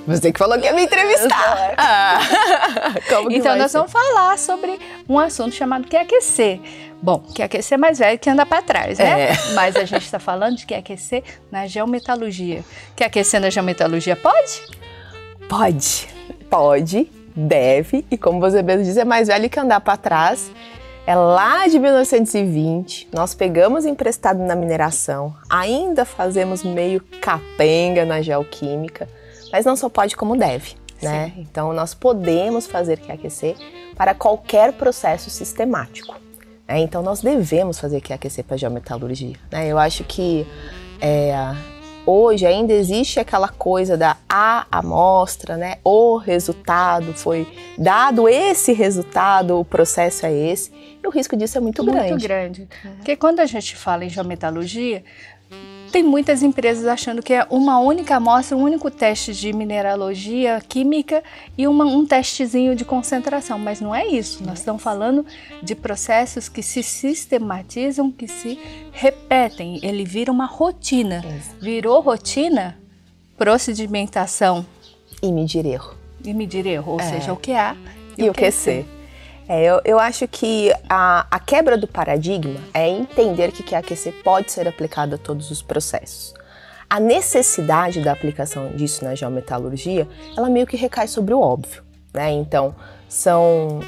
Você que falou que ia me entrevistar. Como que então nós vamos falar sobre um assunto chamado que aquecer. Bom, que aquecer é mais velho que anda para trás, né? Mas a gente está falando de que aquecer na geometalurgia. Que aquecer na geometalurgia pode? Pode, deve. E como você mesmo diz, é mais velho que andar para trás. É lá de 1920, nós pegamos emprestado na mineração, ainda fazemos meio capenga na geoquímica, mas não só pode como deve, né? Sim. Então nós podemos fazer QAQC para qualquer processo sistemático, né? Então nós devemos fazer QAQC para geometalurgia, né? Eu acho que hoje ainda existe aquela coisa da amostra, né? O resultado foi dado, esse resultado, o processo é esse. E o risco disso é muito grande. Muito grande. Porque quando a gente fala em geometalurgia, tem muitas empresas achando que é uma única amostra, um único teste de mineralogia, química e um testezinho de concentração. Mas não é isso. Nós estamos falando de processos que se sistematizam, que se repetem. Ele vira uma rotina. Virou rotina, procedimentação. E medir erro. Ou seja, o QA e o QC. Eu acho que a quebra do paradigma é entender que QAQC pode ser aplicado a todos os processos. A necessidade da aplicação disso na geometalurgia, ela meio que recai sobre o óbvio, né? Então, são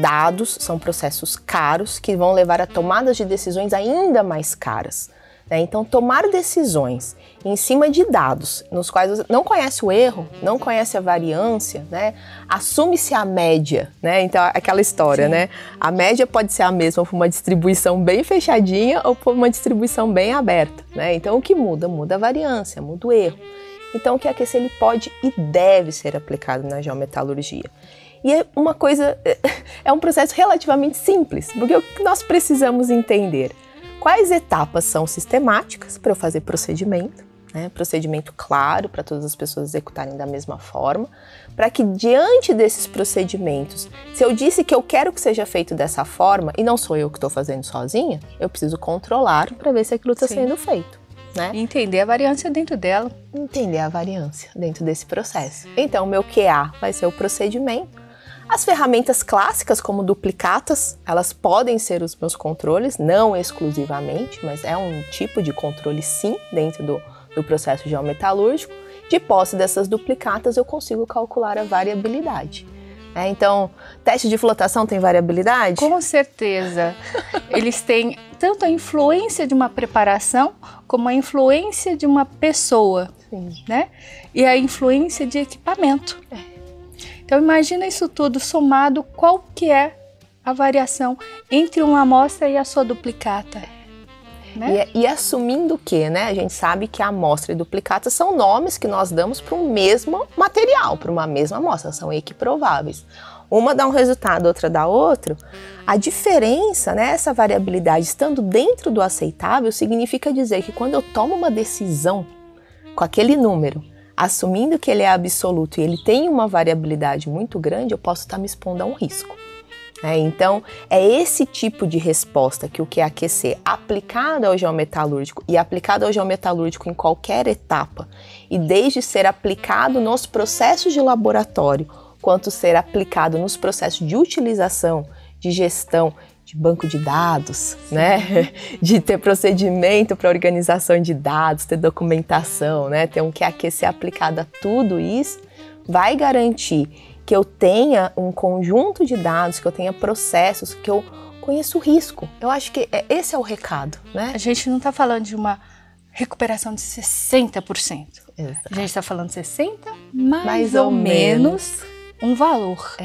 dados, são processos caros que vão levar a tomadas de decisões ainda mais caras, né? Então, tomar decisões em cima de dados nos quais você não conhece o erro, não conhece a variância, né? Assume-se a média, né? Então, aquela história, né? A média pode ser a mesma por uma distribuição bem fechadinha ou por uma distribuição bem aberta, né? Então, o que muda? Muda a variância, muda o erro. Então, o QAQC ele pode e deve ser aplicado na geometalurgia. E é uma coisa, é um processo relativamente simples, porque o que nós precisamos entender? Quais etapas são sistemáticas para eu fazer procedimento, né? Procedimento claro para todas as pessoas executarem da mesma forma, para que diante desses procedimentos, se eu disse que eu quero que seja feito dessa forma e não sou eu que estou fazendo sozinha, eu preciso controlar para ver se aquilo está sendo feito, né? Entender a variância dentro dela. Entender a variância dentro desse processo. Então, o meu QA vai ser o procedimento. As ferramentas clássicas, como duplicatas, elas podem ser os meus controles, não exclusivamente, mas é um tipo de controle sim dentro do processo geometalúrgico. De posse dessas duplicatas, eu consigo calcular a variabilidade. Então, teste de flotação tem variabilidade? Com certeza. Eles têm tanto a influência de uma preparação, como a influência de uma pessoa, né? E a influência de equipamento. Então imagina isso tudo somado, qual que é a variação entre uma amostra e a sua duplicata, né? E assumindo que, né, a gente sabe que a amostra e duplicata são nomes que nós damos para um mesmo material, para uma mesma amostra, são equiprováveis. Uma dá um resultado, outra dá outro. A diferença, né, essa variabilidade estando dentro do aceitável, significa dizer que quando eu tomo uma decisão com aquele número, assumindo que ele é absoluto e ele tem uma variabilidade muito grande, eu posso estar me expondo a um risco. Então, é esse tipo de resposta que o QAQC aplicado ao geometalúrgico e aplicado ao geometalúrgico em qualquer etapa, e desde ser aplicado nos processos de laboratório, quanto ser aplicado nos processos de utilização, de gestão, de banco de dados, né? De ter procedimento para organização de dados, ter documentação, né? Ter um QAQC aplicado a tudo isso, vai garantir que eu tenha um conjunto de dados, que eu tenha processos, que eu conheça o risco. Eu acho que esse é o recado, né? A gente não está falando de uma recuperação de 60%. Exato. A gente está falando de 60%, mais ou menos um valor.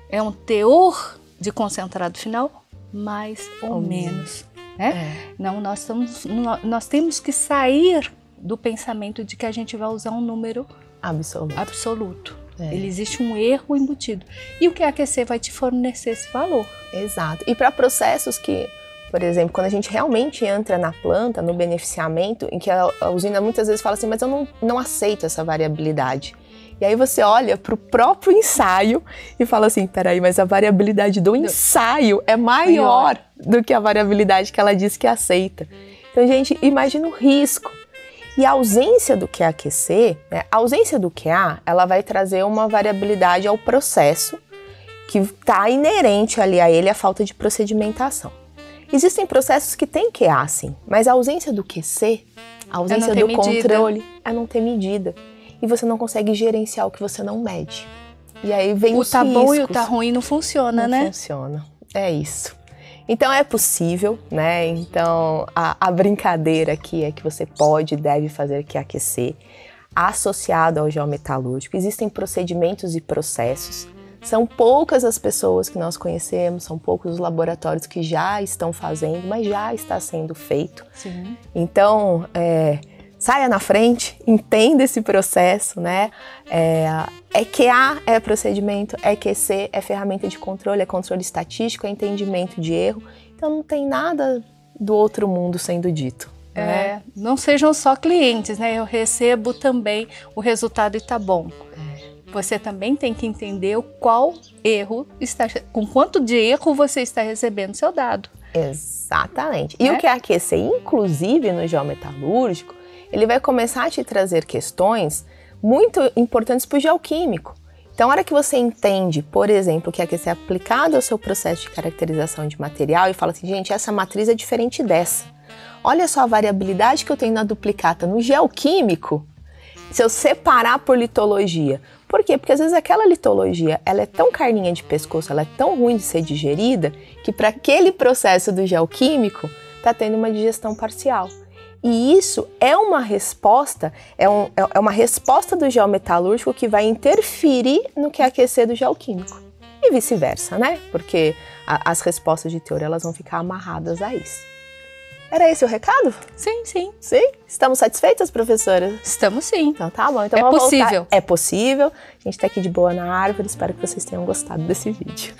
É um teor de concentrado final, mais ou menos, né? Não, nós temos que sair do pensamento de que a gente vai usar um número absoluto. Ele existe um erro embutido. E o QAQC vai te fornecer esse valor. Exato. E para processos que, por exemplo, quando a gente realmente entra na planta, no beneficiamento, em que a usina muitas vezes fala assim, mas eu não aceito essa variabilidade. E aí você olha para o próprio ensaio e fala assim, peraí, mas a variabilidade do ensaio é maior do que a variabilidade que ela diz que aceita. Então, gente, imagina o risco. E a ausência do QA-QC, né, a ausência do QA, ela vai trazer uma variabilidade ao processo que está inerente ali a ele a falta de procedimentação. Existem processos que têm QA, sim, mas a ausência do QC, a ausência do controle, é não ter medida. E você não consegue gerenciar o que você não mede. E aí vem os riscos. O tá bom e o tá ruim não funciona, né? Não funciona, é isso. Então é possível, né? Então a brincadeira aqui é que você pode e deve fazer QA/QC associado ao geometalúrgico. Existem procedimentos e processos. São poucas as pessoas que nós conhecemos, são poucos os laboratórios que já estão fazendo, mas já está sendo feito. Sim. Então, saia na frente, entenda esse processo, né? QA é procedimento, é QC, é ferramenta de controle, é controle estatístico, é entendimento de erro. Então não tem nada do outro mundo sendo dito. Né? Não sejam só clientes, né? Eu recebo também o resultado e tá bom. Você também tem que entender qual erro com quanto de erro você está recebendo seu dado. Exatamente. E o QA/QC, inclusive no geometalúrgico, ele vai começar a te trazer questões muito importantes para o geoquímico. Então, a hora que você entende, por exemplo, o QA/QC é aplicado ao seu processo de caracterização de material e fala assim, gente, essa matriz é diferente dessa. Olha só a variabilidade que eu tenho na duplicata no geoquímico, se eu separar por litologia. Por quê? Porque às vezes aquela litologia, ela é tão carninha de pescoço, ela é tão ruim de ser digerida, que para aquele processo do geoquímico, está tendo uma digestão parcial. E isso é uma resposta, é uma resposta do geometalúrgico que vai interferir no QA/QC do geoquímico. E vice-versa, né? Porque as respostas de teoria, elas vão ficar amarradas a isso. Era esse o recado? Sim, sim. Sim? Estamos satisfeitas, professora? Estamos sim. Então tá bom. Então é vamos possível. Voltar. É possível. A gente tá aqui de boa na árvore. Espero que vocês tenham gostado desse vídeo.